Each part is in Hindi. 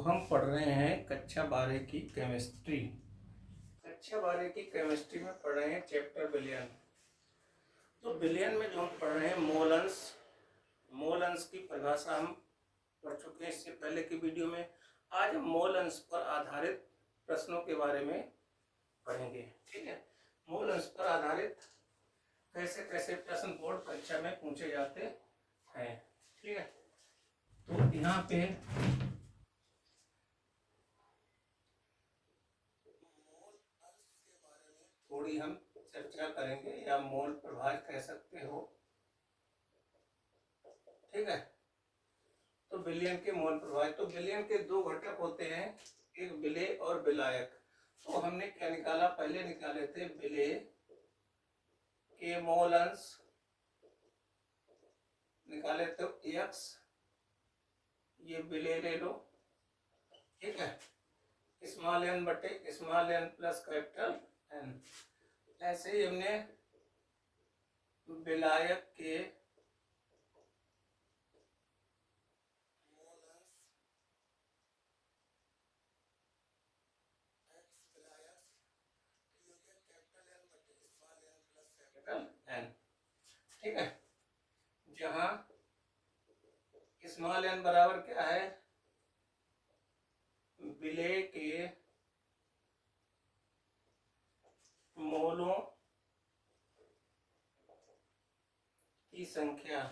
हम पढ़ रहे हैं कक्षा 12 की केमिस्ट्री। कक्षा 12 की केमिस्ट्री में पढ़ रहे हैं चैप्टर विलयन। तो विलयन में जो हम पढ़ रहे हैं मोल अंश की परिभाषा हम पढ़ चुके हैं इससे पहले की वीडियो में। आज हम मोल अंश पर आधारित प्रश्नों के बारे में पढ़ेंगे। ठीक है, मोल अंश पर आधारित कैसे कैसे प्रश्न बोर्ड परीक्षा में पूछे जाते हैं। ठीक है, तो यहाँ पे थोड़ी हम चर्चा करेंगे या मोल प्रभाव कह सकते हो। ठीक है, तो विलयन के मोल प्रभाव, तो विलयन के दो घटक होते हैं, एक विलेय और विलायक। तो हमने क्या निकाला, पहले निकाले थे विलेय के मोल अंश निकाले तो x, ये विलेय ले लो। ठीक है, स्मॉल n बटे small n plus capital n। ऐसे ही हमने विलायक के n। ठीक है, जहां स्मॉल n बराबर क्या है, विलेय के मोलों की संख्या,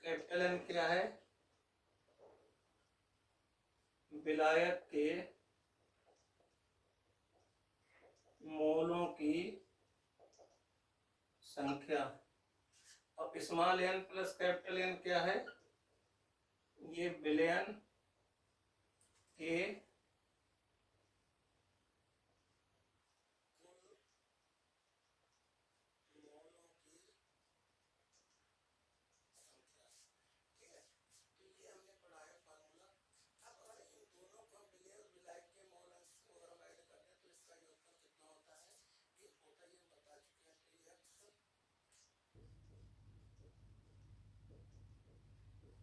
कैपिटल N क्या है, विलायक के मोलों की संख्या। अब small n plus capital N क्या है, ये विलयन के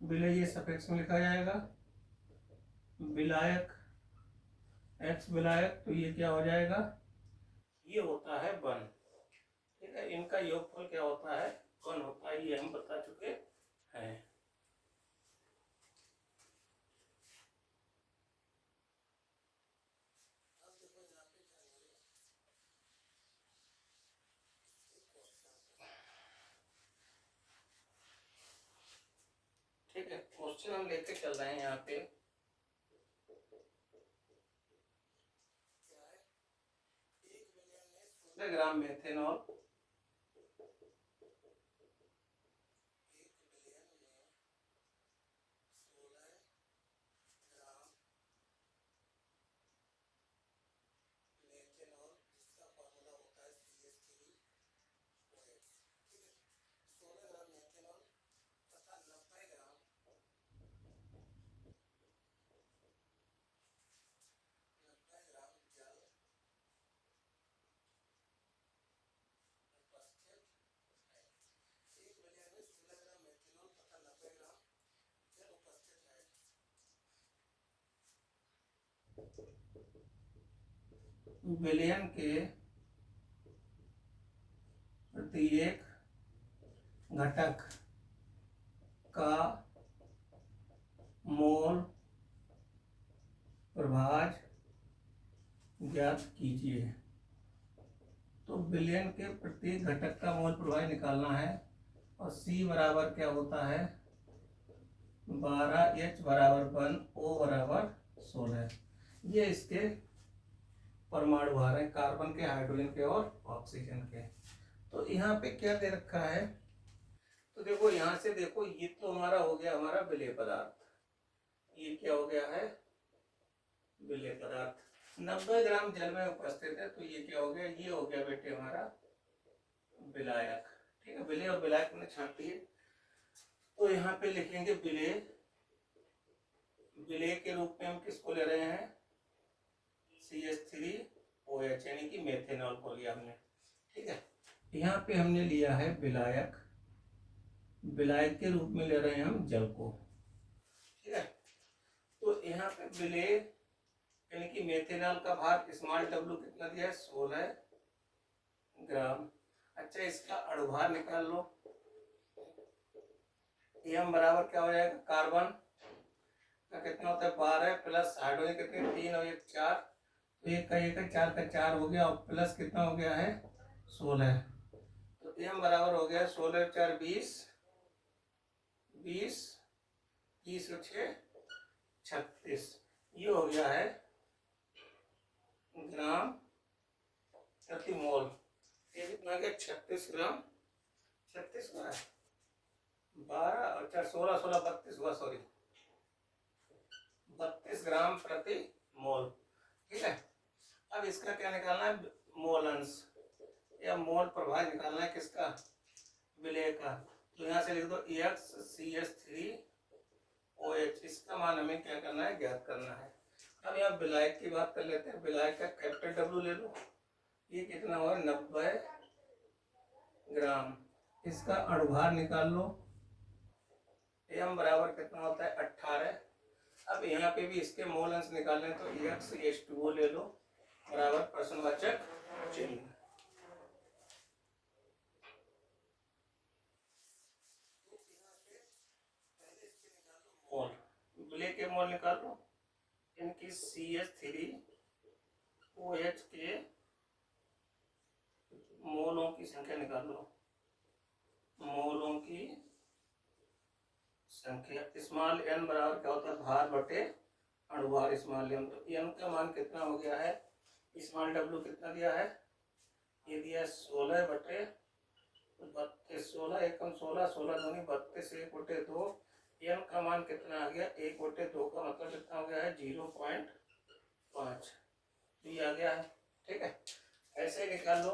विलेय ये सफिक्स में लिखा जाएगा, विलायक x विलायक, तो ये क्या हो जाएगा, ये होता है 1। ठीक है, इनका योगफल क्या होता है, 1 होता है, ये हम बता चुके हैं। ठीक है, क्वेश्चन हम लेके चल रहे हैं यहाँ पे। ग्राम मेथेनॉल विलयन के प्रत्येक घटक का मोल प्रभाव ज्ञात कीजिए। तो विलयन के प्रत्येक घटक का मोल प्रभाव निकालना है, और C बराबर क्या होता है, 12, H बराबर 1, O बराबर 16। ये इसके परमाणु भार हैं, कार्बन के, हाइड्रोजन के और ऑक्सीजन के। तो यहाँ पे क्या दे रखा है, तो देखो यहाँ से देखो, ये तो हमारा हो गया हमारा विलेय पदार्थ, ये क्या हो गया है, विलेय पदार्थ। 90 ग्राम जल में उपस्थित है, तो ये क्या हो गया, ये हो गया बेटे हमारा विलायक। ठीक है, विलेय और विलायक मैंने छाप दिए। तो यहाँ पे लिखेंगे विलेय, विलेय के रूप में हम किसको ले रहे हैं, CH3OH, यानी कि मेथेनॉल को लिया हमने। ठीक है, यहाँ पे हमने लिया है विलायक, विलायक के रूप में ले रहे हैं हम जल को। ठीक है, तो यहाँ पे बिले यानी कि मेथेनॉल का भार स्मॉल डब्ल्यू कितना दिया है 16 ग्राम। अच्छा इसका अणुभार निकाल लो। एम बराबर क्या हो जाएगा, कार्बन का कितना होता है 12 प्लस हाइड्रोजन कितने 3 और 1 4, तो एक का 4 का 4 हो गया और प्लस कितना हो गया है 16। तो एम बराबर हो गया 16 4 20, 20 30 और 6 36, ये हो गया है ग्राम प्रति मोल। ये कितना गया 36 ग्राम, 36 हुआ है 12 और 4 16 16 32 हुआ, सॉरी 32 ग्राम प्रति मोल। ठीक है, अब इसका क्या निकालना है, मोल अंश या मोल प्रभाव निकालना है किसका, विलेय का। तो यहाँ से लिख दो XCH3OH, इसका मान हमें क्या करना है, ज्ञात करना है। अब यहाँ विलायक की बात कर लेते हैं। विलायक का कैपिटल डब्ल्यू ले लो, ये कितना हुआ 90 ग्राम। इसका अणुभार निकाल लो, एम बराबर कितना होता है 18। अब यहाँ पे भी इसके मोल अंश निकालने, तो XH2O ले लो बराबर प्रश्नवाचक चिन्ह। मोल विलेय के मोल निकाल लो, इनकी CH3OH के मोलों की संख्या निकाल लो, मोलों की संख्या। स्मॉल n बराबर क्या होता है, भार बटे अणुभार स्मॉल m। तो n का मान कितना हो गया है, स्मॉल w कितना दिया है, ये दिया 16 बटे 32, 16 एकम 16, 16 दूनी 32, 1 बटे 2, n का मान कितना आ गया 1 बटे 2 का मतलब कितना हो गया है 0.5, ये आ गया है। ठीक है, ऐसे निकाल लो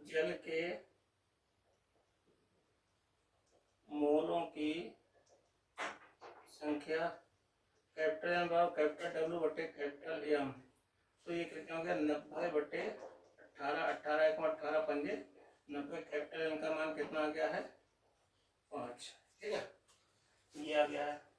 जल के मोलों की संख्या, कैपिटल एम बराबर कैपिटल डब्ल्यू बटे कैपिटल एम। तो ये कितना हो गया 90 बटे 18, 18 एक 18 पंजे 90, कैपिटल एम का मान कितना आ गया है 5। ठीक है, ये आ गया है।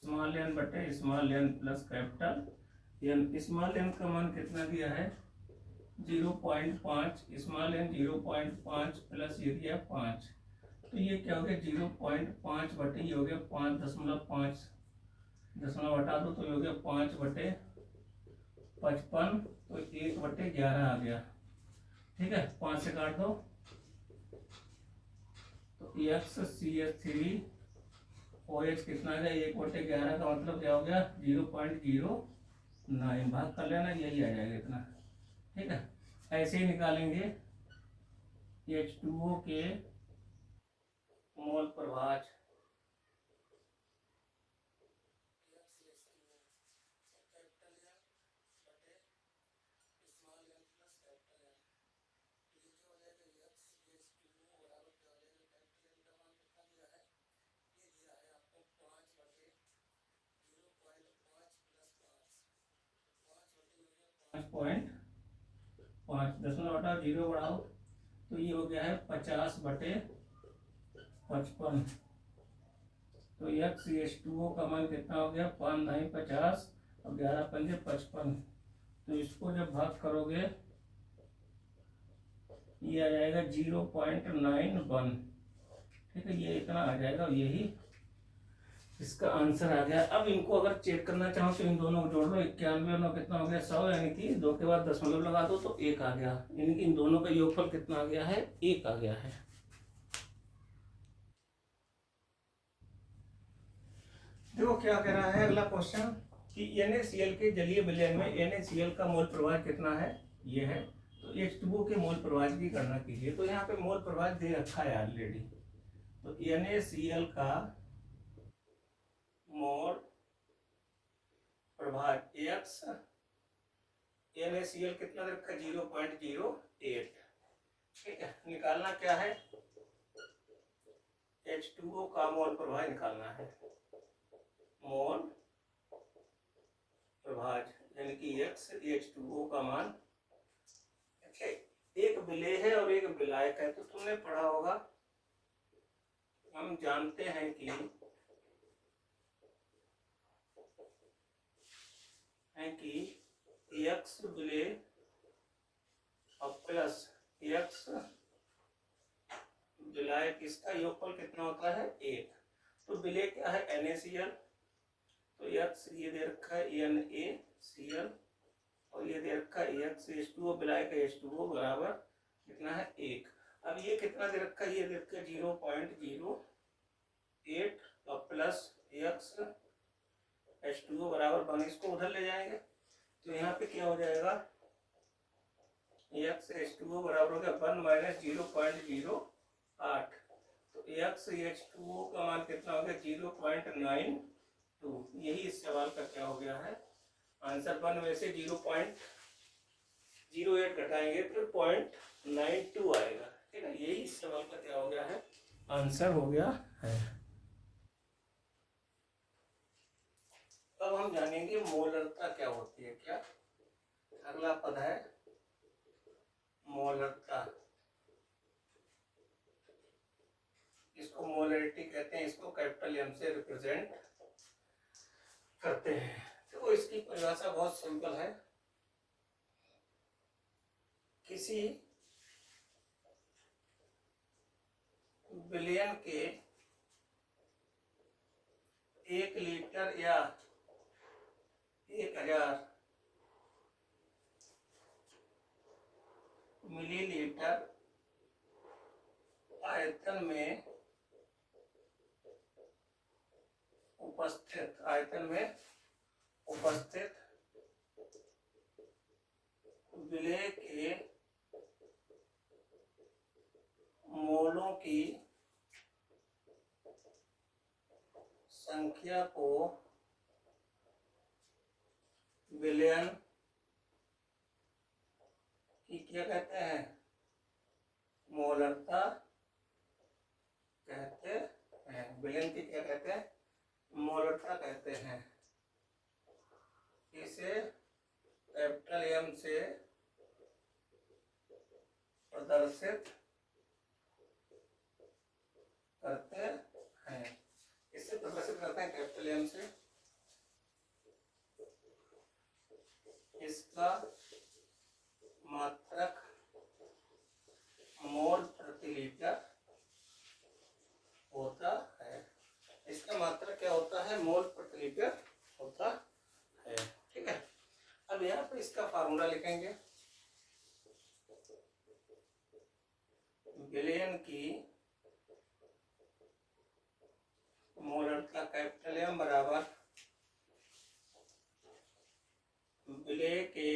स्मॉल एन बटे small n plus capital N. Small n का मान कितना दिया है 0.5, स्मॉल एन 0.5 प्लस ये दिया 5, तो ये क्या हो गया 0.5 बटे ये हो गया 5.5, दशमलव हटा दो तो ये हो गया 5 बटे 55, तो 1 बटे 11 आ गया। ठीक है, 5 से काट दो तो XCH3OH कितना आ गया 1 बटे 11 का मतलब क्या हो गया 0.09, भाग कर लेना यही आ जाएगा इतना। ठीक है, ऐसे ही निकालेंगे H2O के मोल प्रभाज। पॉइंट 5, दशमलव हटाओ 0 बढ़ाओ तो ये हो गया है 50 बटे 55। तो XCH2O का मान कितना हो गया 5 9 50 और 11 पंजे 55। तो इसको जब भाग करोगे ये आ जाएगा 0.91। ठीक है, ये इतना आ जाएगा, यही इसका आंसर आ गया। अब इनको अगर चेक करना चाहो तो इन दोनों को जोड़ लो, 91 और 9 कितना हो गया 100, यानी कि 2 के बाद दशमलव लगा दो तो 1 आ गया, यानी कि इन दोनों का योगफल कितना आ गया है, 1 आ गया है। देखो क्या कह रहा है अगला क्वेश्चन कि NaCl के जलीय विलयन में NaCl का मोल प्रवाह कितना है, ये है। तो H2O के मोल प्रवाह की गणना कीजिए। तो यहाँ पे मोल प्रवाह दे रखा है ऑलरेडी। तो NaCl का मोल प्रवाह x, NaCl कितना दे रखा है 0.08। ठीक है, निकालना क्या है, H2O का मोल प्रवाह निकालना है, मोल प्रभाज यानी कि x, H2O का मान। एक विलेय है और एक विलायक है। तो तुमने पढ़ा होगा, हम जानते हैं कि x विलेय और प्लस x विलायक, इसका योगफल कितना होता है 1। तो विलेय क्या है NaCl, तो x ये दे रखा है NaCl और ये दे रखा है x, H2O विलायक है H2O बराबर कितना है 1। अब ये कितना दे रखा है, ये दे रखा है 0.08 और प्लस x H2O बराबर 1। इसको उधर ले जाएंगे तो यहाँ पे क्या हो जाएगा, x H2O बराबर हो गया 1 माइनस 0.08। तो x H2O का मान कितना हो गया 0.92। यही इस सवाल का क्या हो गया है आंसर। 1 में से 0.08 घटाएंगे फिर 0.92 आएगा। ठीक है, यही इस सवाल का क्या हो गया है आंसर हो गया है। अब हम जानेंगे मोलरता क्या होती है। क्या अगला पद है मोलरता, इसको मोलरिटी कहते हैं, इसको कैपिटल M से रिप्रेजेंट करते हैं। तो इसकी परिभाषा बहुत सिंपल है, किसी विलयन के 1 लीटर या 1000 मिलीलीटर आयतन में उपस्थित विलेय के मोलों की संख्या को विलयन की क्या कहते हैं, मोलरता कहते हैं। विलयन की क्या कहते हैं, मोलरता कहते हैं। इसे कैपिटल M से प्रदर्शित करते हैं। इससे प्रदर्शित करते हैं कैपिटल M से। इसका मात्रक मोल प्रति लीटर होता है। इसका मात्रक क्या होता है, मोल प्रति लीटर होता है। ठीक है, अब यहाँ पे इसका फार्मूला लिखेंगे, विलयन की मोलरता कैपिटल M बराबर विलेय के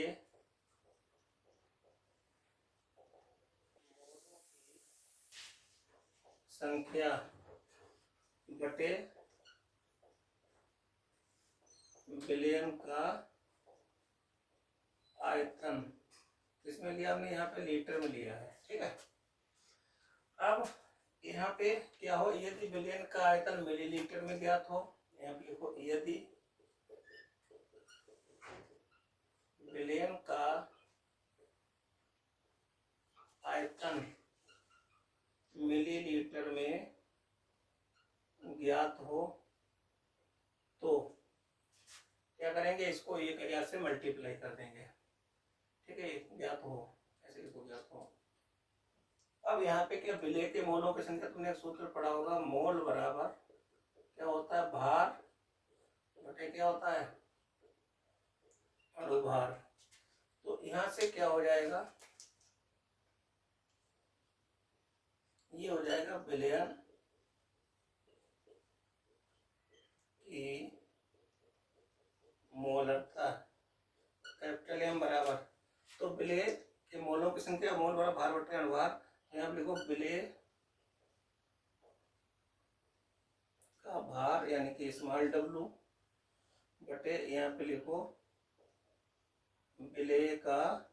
संख्या बटे विलयन का आयतन। किसमें लिया हमने, यहाँ पे लीटर में लिया है। ठीक है, अब यहाँ पे क्या हो, यदि विलयन का आयतन मिलीलीटर में ज्ञात हो, यहाँ पे लिखो यदि विलयन का आयतन मिलीलीटर में ज्ञात हो तो क्या करेंगे, इसको 1000 से मल्टीप्लाई कर देंगे। ठीक है, ज्ञात हो ऐसे लिखो, ज्ञात हो अब यहाँ पे क्या, विलेय के मोलों की संख्या, तुमने एक सूत्र पढ़ा होगा, मोल बराबर क्या होता है, भार बटे क्या होता है, अणुभार। तो यहाँ से क्या हो जाएगा, ये हो जाएगा विलयन की मोलरता कैपिटल एम बराबर, तो विलेय के मोलों की संख्या, मोल बराबर भार बटे अणुभार। यहाँ लिखो विलेय का भार यानी कि स्मॉल डब्लू बटे, यहाँ पे लिखो विलेय का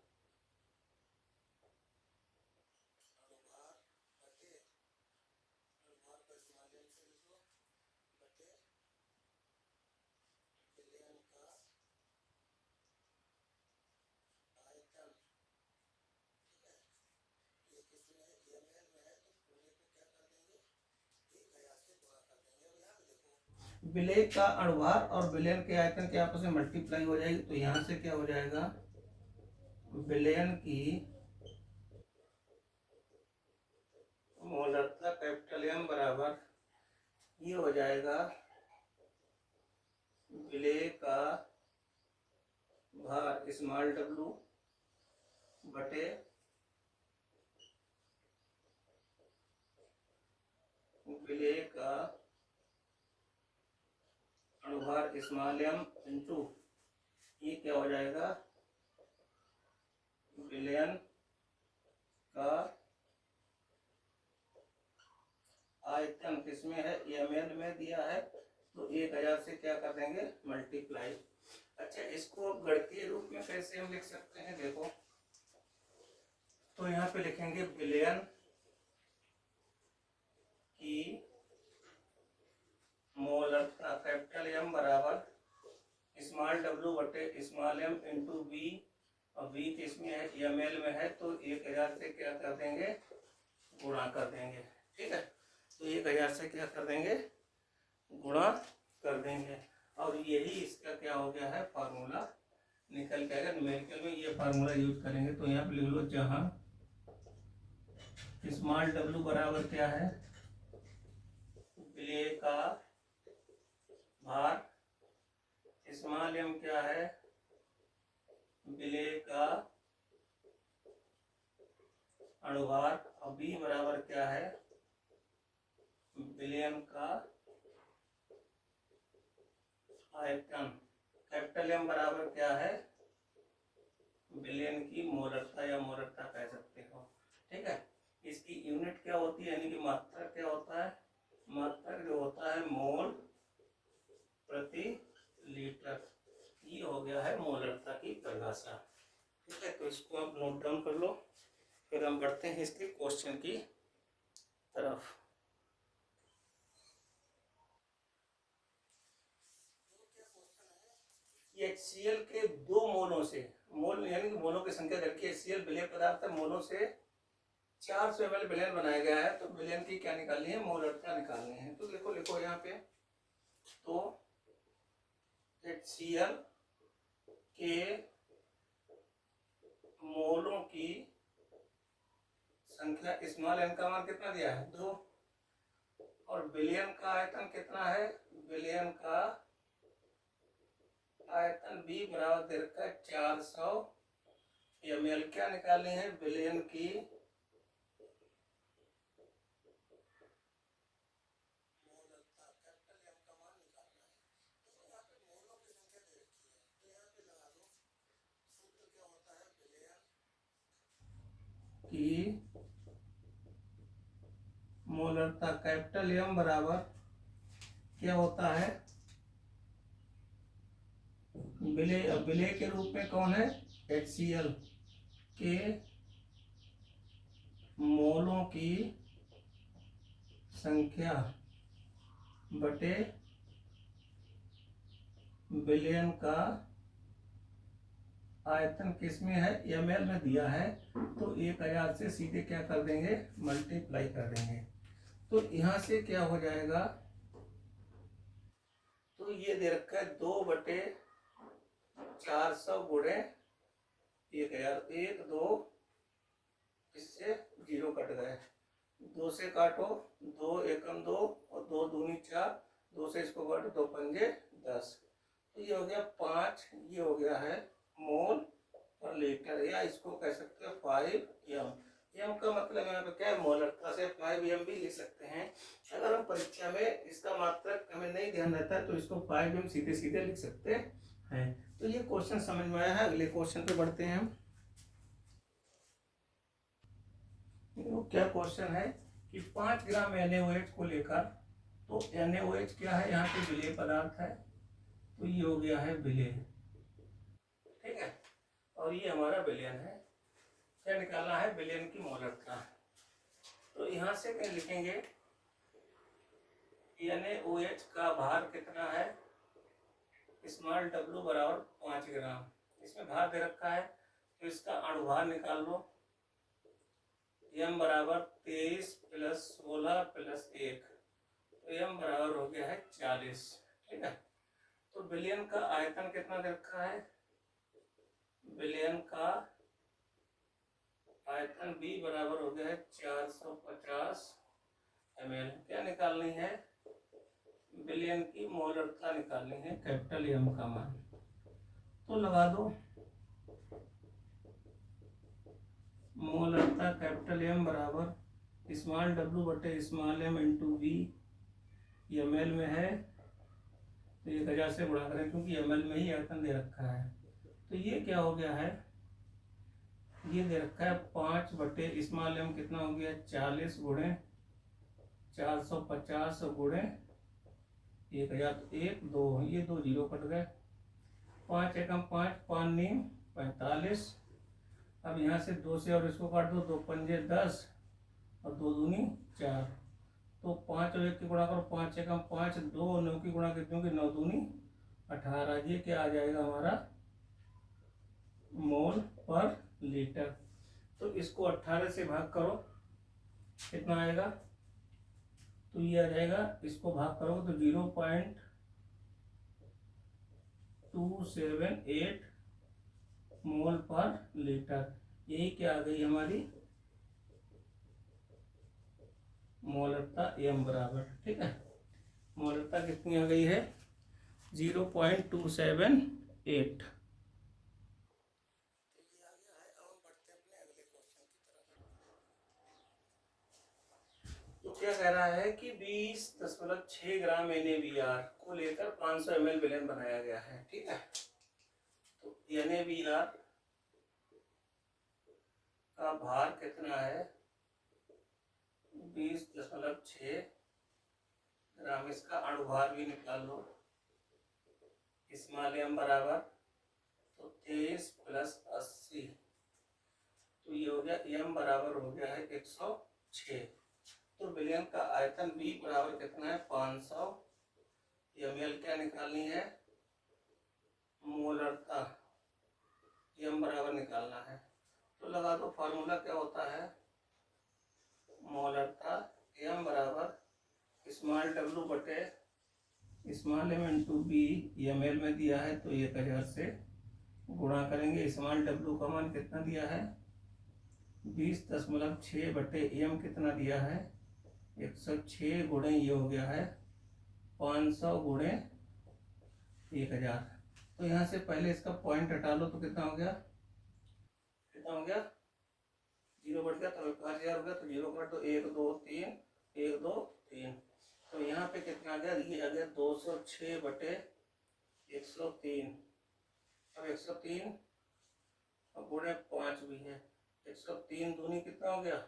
विलेय का अणुभार और विलयन के आयतन के आपस में मल्टीप्लाई हो जाएगी। तो यहाँ से क्या हो जाएगा, विलयन की मोलरता कैपिटल एम बराबर, ये हो जाएगा विलेय का भार स्मॉल डब्लू बटे विलेय का अणुभार स्मॉल एम इंटू, ये क्या हो जाएगा, विलयन का आयतन किसमें है, ml में दिया है, तो 1000 से क्या कर देंगे, मल्टीप्लाई। अच्छा, इसको गणितीय रूप में कैसे हम लिख सकते हैं, देखो, तो यहाँ पे लिखेंगे विलयन की मोलरता कैपिटल एम बराबर स्मॉल डब्लू बटे स्मॉल एम इंटू बी, और बी किसमें है, ml में है, तो 1000 से क्या कर देंगे, गुणा कर देंगे। ठीक है, तो 1000 से क्या कर देंगे, गुणा कर देंगे, और यही इसका क्या हो गया है, फार्मूला निकल के आएगा। न्यूमेरिकल में ये फार्मूला यूज करेंगे, तो यहाँ पे लिख लो, जहाँ स्मॉल डब्लू बराबर क्या है, विलेय का भार, स्मॉल एम क्या है, विलेय का अणुभार, और बी बराबर क्या है, विलयन का आयतन, कैपिटल एम बराबर क्या है, विलयन की मोलरता या मोलरता कह सकते हो। ठीक है, इसकी यूनिट क्या होती है, यानी कि मात्रक क्या होता है, मात्रक जो होता है मोल प्रति लीटर, ये हो गया है मोलरता की परिभाषा। ठीक है, तो इसको आप नोट डाउन कर लो, फिर हम बढ़ते हैं इसके क्वेश्चन की तरफ। HCl के 2 मोलों से, मोल यानी कि मोलों की संख्या करके HCl विलय पदार्थ है, मोलों से 400 ml विलयन बनाया गया है, तो विलयन की क्या निकालनी है, मोलरता निकालनी है। तो देखो लिखो यहाँ पे, तो HCl के मोलों की संख्या, स्मॉल एन का मान कितना दिया है, 2, और विलयन का आयतन कितना है, विलयन का आयतन बी बराबर दे रखा है 400 ml। क्या निकालनी है, विलयन की की मोलरता कैपिटल एम बराबर क्या होता है, विलय, विलय के रूप में कौन है, HCl के मोलों की संख्या बटे विलयन का आयतन किसमें है, ml में दिया है, तो 1000 से सीधे क्या कर देंगे, मल्टीप्लाई कर देंगे। तो यहाँ से क्या हो जाएगा, तो ये दे रखा है 2/400 गुणे 1000, 1 2, इससे 0 कट गए, दो से काटो, दो एकम दो और दो दूनी चार, दो से इसको काटो, दो पंजे 10। तो ये हो गया 5, ये हो गया है मोल पर लीटर, या इसको कह सकते हैं 5 एम का मतलब यहाँ पे क्या है, मोलरता से 5 भी लिख सकते हैं। अगर हम परीक्षा में इसका मात्रक हमें नहीं ध्यान रहता है तो इसको 5 सीधे सीधे लिख सकते हैं। तो ये क्वेश्चन समझ में आया है। अगले क्वेश्चन पे बढ़ते हैं हम। तो क्या क्वेश्चन है कि 5 ग्राम NaOH को लेकर, तो NaOH क्या है, यहाँ पे विलेय पदार्थ है, तो ये हो गया है विलेय, ठीक है, और ये हमारा विलयन है। क्या निकालना है, विलयन की मोलरता। तो यहाँ से क्या लिखेंगे, NaOH का भार कितना है, स्मॉल w बराबर 5 ग्राम। इसमें भार दे रखा है तो इसका अणुभार निकाल लो, m बराबर 23 + 16 + 1, तो m बराबर हो गया है 40, ठीक है। तो विलयन का आयतन कितना दे रखा है, विलयन का आयतन B बराबर हो गया है 450 ml। क्या निकालनी है, विलयन की मोलरता निकालनी है, कैपिटल M का मान। तो लगा दो, मोलरता कैपिटल M बराबर स्मॉल w बटे small m into V, ml में है तो 1000 से गुणा करें क्योंकि ml में ही आयतन दे रखा है। तो ये क्या हो गया है, ये दे रखा है 5 बटे स्मॉल m कितना हो गया 40 गुणे 450 गुणे 1000, तो 1 2, ये 2 जीरो कट गए, 5 एकम 5, 5 नीम 45। अब यहाँ से 2 से और इसको काट दो, 2 पंजे 10 और 2 दूनी 4, तो 5 और 1 की गुणा करो, 5 एकम 5, 2 9 की गुणा कितनी होगी 9 दूनी 18। ये क्या आ जाएगा हमारा, मोल पर लीटर। तो इसको 18 से भाग करो, कितना आएगा, तो ये आ जाएगा, इसको भाग करोगे तो 0.278 मोल पर लीटर। यही क्या आ गई हमारी मोलरता M बराबर, ठीक है। मोलरता कितनी आ गई है 0.278। तो क्या कह रहा है कि 20.6 ग्राम NaBr को लेकर 500 ml विलयन बनाया गया है, ठीक है। तो NaBr का भार कितना है 20.6 ग्राम, इसका अणुभार भी निकाल लो, स्मॉल m बराबर तो 23 + 80, तो ये हो गया m बराबर हो गया है 106। तो विलयन का आयतन B बराबर कितना है 500 ml। क्या निकालनी है, मोलरता M बराबर निकालना है। तो लगा दो, फार्मूला क्या होता है, मोलरता M बराबर स्मॉल w बटे small m into B, ml में दिया है तो 1000 से गुणा करेंगे। स्मॉल w का मान कितना दिया है 20.6 बटे m कितना दिया है 106 गुणे, ये हो गया है 500 गुणे 1000। तो यहाँ से पहले इसका पॉइंट हटा लो तो कितना हो गया, कितना हो गया, 0 बढ़ गया, तो 5000 हो गया, तो 0 काट दो, 1 2 3, 1 2 3, तो यहाँ पे कितना आ गया, ये आ गया 206 बटे 103। अब 103 और गुणे 5 भी है, 103 दूनी कितना हो गया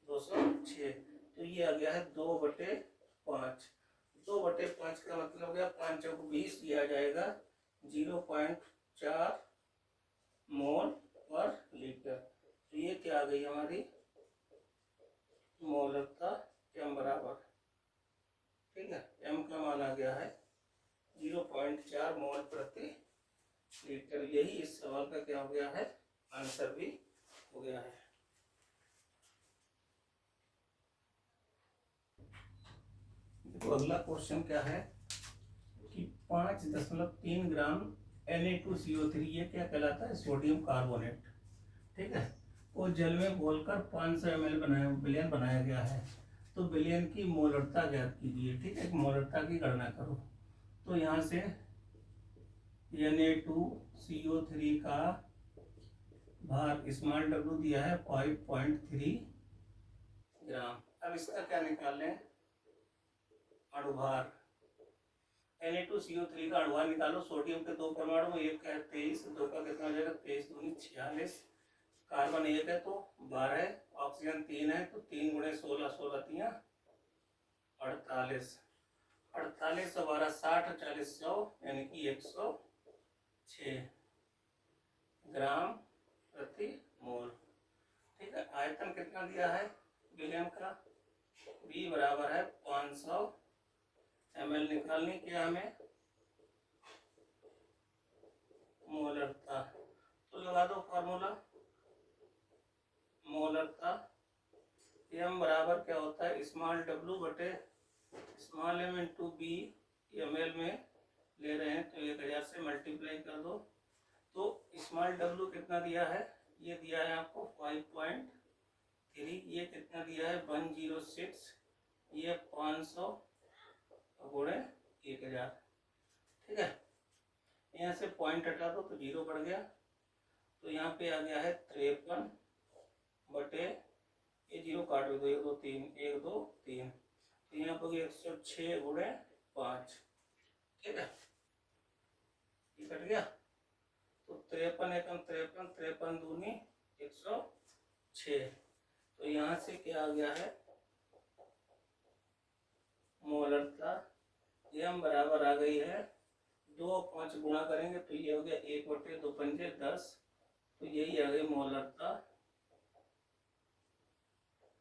206, तो ये आ गया है 2/5। 2/5 का मतलब हो गया 5 चौक 20, ये आ जाएगा 0.4 मोल पर लीटर। तो ये क्या आ गई हमारी मोलरता M बराबर, ठीक है, M का मान आ गया है 0.4 मोल प्रति लीटर। यही इस सवाल का क्या हो गया है, आंसर भी हो गया है। तो अगला क्वेश्चन क्या है कि 5.3 ग्राम Na2CO3, ये क्या कहलाता है सोडियम कार्बोनेट, ठीक है। को जल में घोलकर 500 ml बिलियन बनाया गया है। तो बिलियन की मोलरता ज्ञात कीजिए। ठीक है, मोलरता की गणना करो। तो यहाँ से Na2CO3 का भार स्मॉल w दिया है 5.3 ग्राम। अब इसका क्या निकाल लें, अणुभार। Na2CO3 का अणुभार निकालो। सोडियम के 2 परमाणु, एक का 23, 2 का कितना हो जाएगा, 23 दूनी 46, कार्बन 1 है तो 12, ऑक्सीजन 3 है तो 3 गुणे 16, 16 तिया 48, 48 और 12 60, 40 100 यानी कि 106 ग्राम प्रति मोल। ठीक है, आयतन कितना दिया है विलियन का, V बराबर है 500 ml। निकालनी क्या हमें, मोलरता। तो लगा दो फॉर्मूला, मोलरता m बराबर क्या होता है, स्मॉल w बटे small m into B, ml में ले रहे हैं तो 1000 से मल्टीप्लाई कर दो। तो स्मॉल w कितना दिया है, ये दिया है आपको 5.3, ये कितना दिया है 106, ये 500 गुणे 1000। ठीक है, यहाँ से पॉइंट हटा दो तो 0 बढ़ गया। तो यहाँ पे आ गया है 53 बटे, ये 0 काट दो, 1 2 3, 1 2 3, तो यहाँ पर 106 गुणे 5। ठीक है, ये कट गया। तो 53 एकम 53, 53 दूनी 106। तो यहाँ से क्या आ गया है, मोलरता m बराबर आ गई है 2 और 5 गुणा करेंगे तो ये हो गया 1 बटे 2 पंजे 10, तो यही आ गई मोलरता।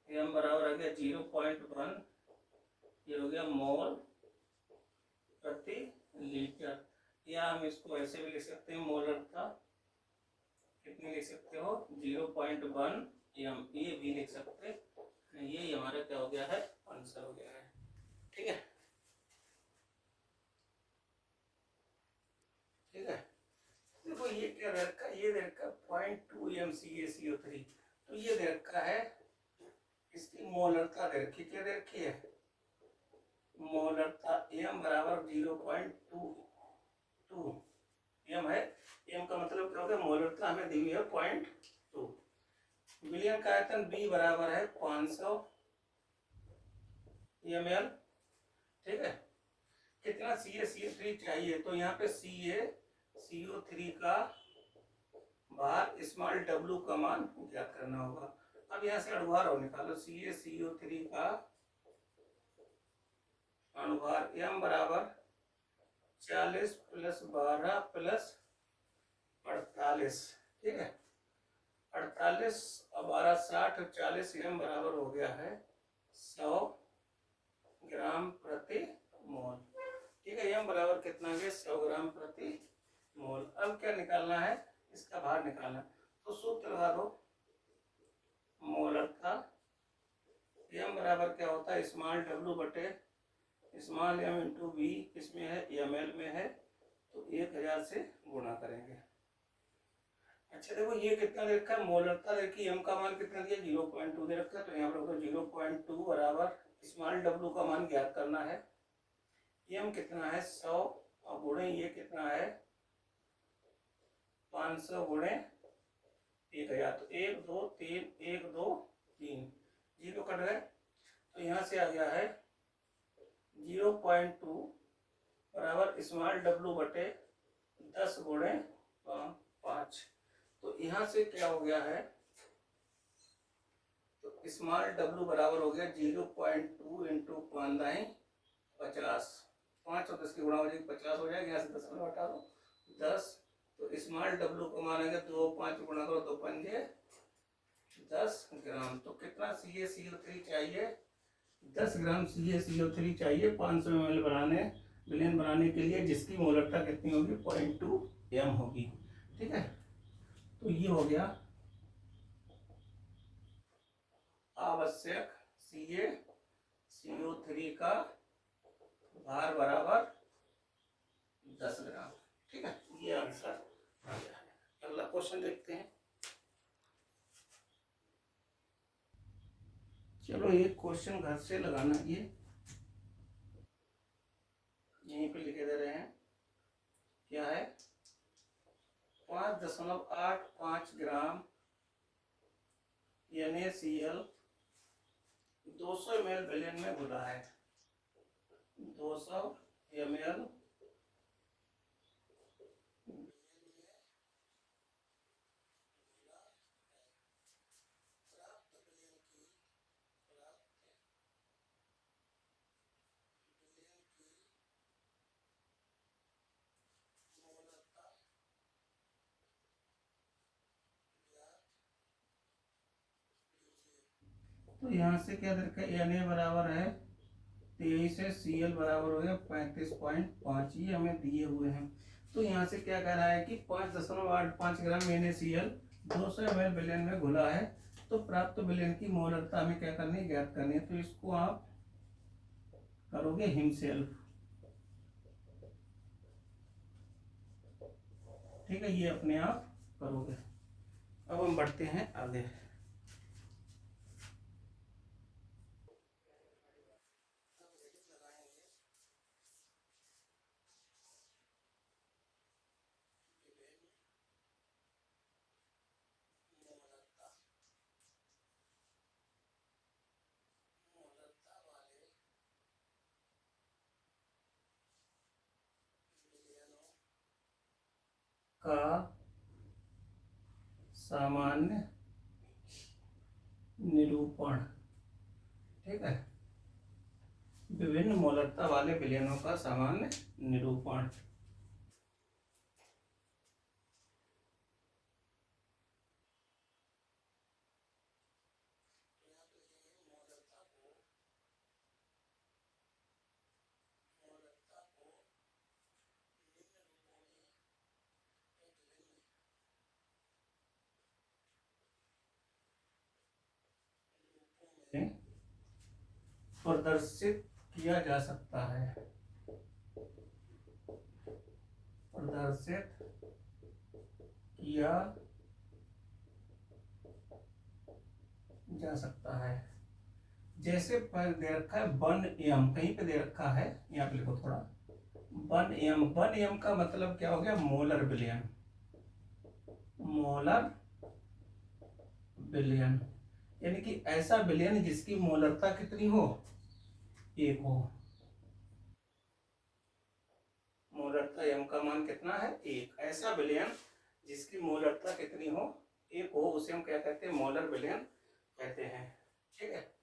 m बराबर आ गया 0.1, ये हो गया मोल प्रति लीटर। या हम इसको ऐसे भी लिख सकते हैं, मोलरता कितनी लिख सकते हो 0.1 m, ये भी लिख सकते हैं। ये हमारा क्या हो गया है, आंसर हो गया है। ठीक है, ठीक है। देखो ये क्या दे रखा, ये दे रखा 0.2 mCaCO3। तो ये दे रखा है, इसकी मोलरता दे रखी, क्या दे रखी है, मोलरता m बराबर 0.22 m है। m का मतलब क्या हो गया, मोलरता हमें दी हुई है 0.2। विलियन का आयतन B बराबर है 500 ml। ठीक है, कितना CaCO3 चाहिए, तो यहाँ पे CaCO3 का भार स्मॉल w का मान ज्ञात करना होगा। अब यहाँ से अणुभार और निकालो, CaCO3 का अणुभार m बराबर 40 प्लस 12 प्लस 48। ठीक है, 48 और 12 60, 40, m बराबर हो गया है 100 ग्राम प्रति मोल। ठीक है, m बराबर कितना है 100 ग्राम प्रति मोल। अब क्या निकालना है, इसका भार निकालना। तो सूत्र लगा दो, मोलरता m बराबर क्या होता है, स्मॉल w बटे स्मॉल m इंटू बी, इसमें है ml में है तो 1000 से गुणा करेंगे। अच्छा देखो ये कितना दे रखा है, मोलरता देखिए m का मान कितना दिया 0.2 दे रखा है, तो यहाँ पर 0.2 बराबर स्मॉल w का मान ज्ञात करना है। m कितना है 100 और गुणे ये कितना है 500 गुणे 1000, तो 1 2 3, 1 2 3, 0 कट गए। तो यहाँ से आ गया है 0.2 बराबर स्मॉल w बटे 10 गुणे 5। तो यहाँ से क्या हो गया है, तो स्मॉल w बराबर हो गया 0.2 इंटू 5 5 और 10 की गुणा हो जाएगी 50 हो जाएगा। यहाँ से 10 में हटा दो 10, तो स्मॉल w को मानेंगे 2 5 गुणा करो 2 पंजे 10 ग्राम। तो कितना CaCO3 चाहिए, 10 ग्राम CaCO3 चाहिए 500 ml बिलियन बनाने के लिए, जिसकी मोलरता कितनी होगी 0.2 m होगी। ठीक है, तो ये हो गया आवश्यक CaCO3 का भार बराबर 10 ग्राम। ठीक है, ये आंसर आ गया है। अगला क्वेश्चन देखते हैं। चलो एक क्वेश्चन घर से लगाना, ये यहीं पे लिखे दे रहे हैं, क्या है 5.85 ग्राम NaCl 200 ml विलयन में घुला है। 200 ml तो यहाँ से क्या देखा, Na बराबर है 23 है, Cl बराबर हो गया 35.5, ये हमें दिए हुए हैं। तो यहाँ से क्या कह रहा है कि 5.85 ग्राम NaCl 200 ml विलयन में घुला है, तो प्राप्त विलयन की मोलरता हमें क्या करनी है, ज्ञात करनी है। तो इसको आप करोगे हिमसेल्फ, ठीक है, ये अपने आप करोगे। अब हम बढ़ते हैं आगे। का सामान्य निरूपण, ठीक है, विभिन्न मोलरता वाले विलयनों का सामान्य निरूपण। प्रदर्शित किया जा सकता है, प्रदर्शित किया जा सकता है। जैसे पर दे रखा है 1m, कहीं पे दे रखा है, यहाँ पे लिखो थोड़ा 1m। 1m का मतलब क्या हो गया, मोलर विलयन, मोलर विलयन, यानी कि ऐसा विलयन जिसकी मोलरता कितनी हो, 1 हो। मोलरता m का मान कितना है, 1। ऐसा विलयन जिसकी मोलरता कितनी हो, 1 हो, उसे हम क्या कहते हैं, मोलर विलयन कहते हैं, ठीक है।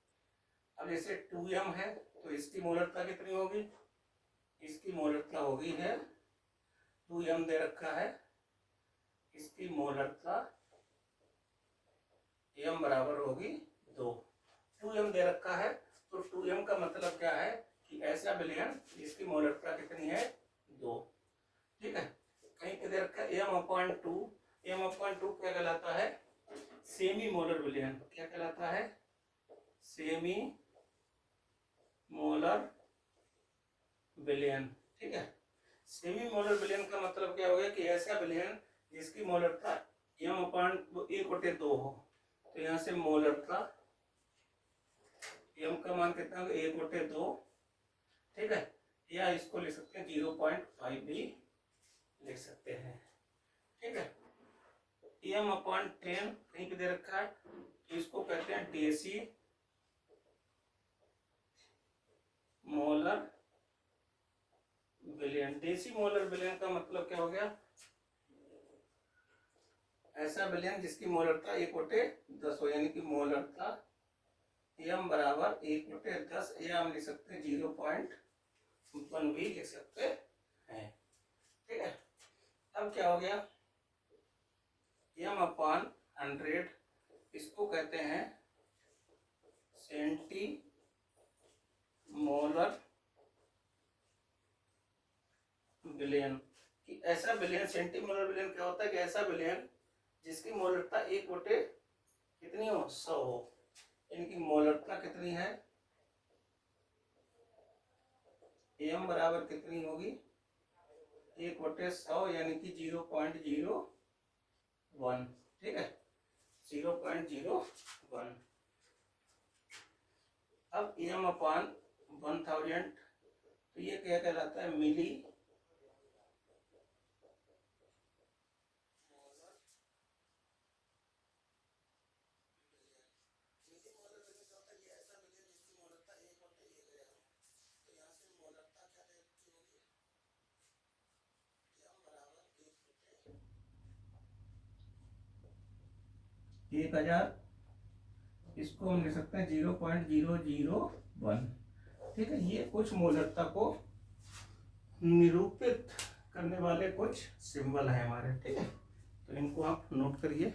अब जैसे 2m है, तो इसकी मोलरता कितनी होगी, इसकी मोलरता होगी है 2m दे रखा है, इसकी मोलरता m बराबर होगी 2। 2m दे रखा है, तो 2m का मतलब क्या है कि ऐसा विलयन जिसकी मोलरता कितनी है, 2, ठीक है। कहीं पे दे रखा है m/2, m/2 क्या कहलाता है, सेमी मोलर विलयन। क्या कहलाता है, सेमी मोलर विलयन, ठीक है। सेमी मोलर विलयन का मतलब क्या हो गया कि ऐसा विलयन जिसकी मोलरता m/1/2 हो। तो यहाँ से मोलरता m का मान कितना होगा, 1/2, ठीक है। या इसको लिख सकते हैं 0.5 भी लिख सकते हैं, ठीक है। m/10 कहीं पे दे रखा है, इसको कहते हैं डेसी मोलर विलयन। डेसी मोलर विलयन का मतलब क्या हो गया, ऐसा विलयन जिसकी मोलरता 1/10 हो, यानी कि मोलरता m बराबर 1/10, या हम लिख सकते हैं 0.1 भी लिख सकते हैं, ठीक है। अब क्या हो गया, m/100, इसको कहते हैं सेंटी मोलर विलयन। कि ऐसा विलयन, सेंटीमोलर विलयन क्या होता है कि ऐसा विलयन जिसकी मोलरता 1/, कितनी हो, 100 हो। इनकी मोलरता कितनी है, m बराबर कितनी होगी, 1/100, यानी कि 0.01, ठीक है, 0.01। अब m अपान 1000, तो ये क्या कहलाता है, मिली एक हजार, इसको हम लिख सकते हैं 0.001। ठीक है, ये कुछ मोलरता को निरूपित करने वाले कुछ सिंबल है हमारे। ठीक है, तो इनको आप नोट करिए।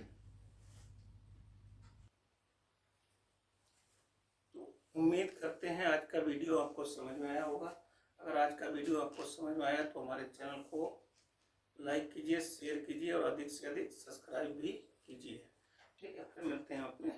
तो उम्मीद करते हैं आज का वीडियो आपको समझ में आया होगा। अगर आज का वीडियो आपको समझ में आया तो हमारे चैनल को लाइक कीजिए, शेयर कीजिए और अधिक से अधिक सब्सक्राइब भी कीजिए। ठीक है, फिर मिलते हैं अपने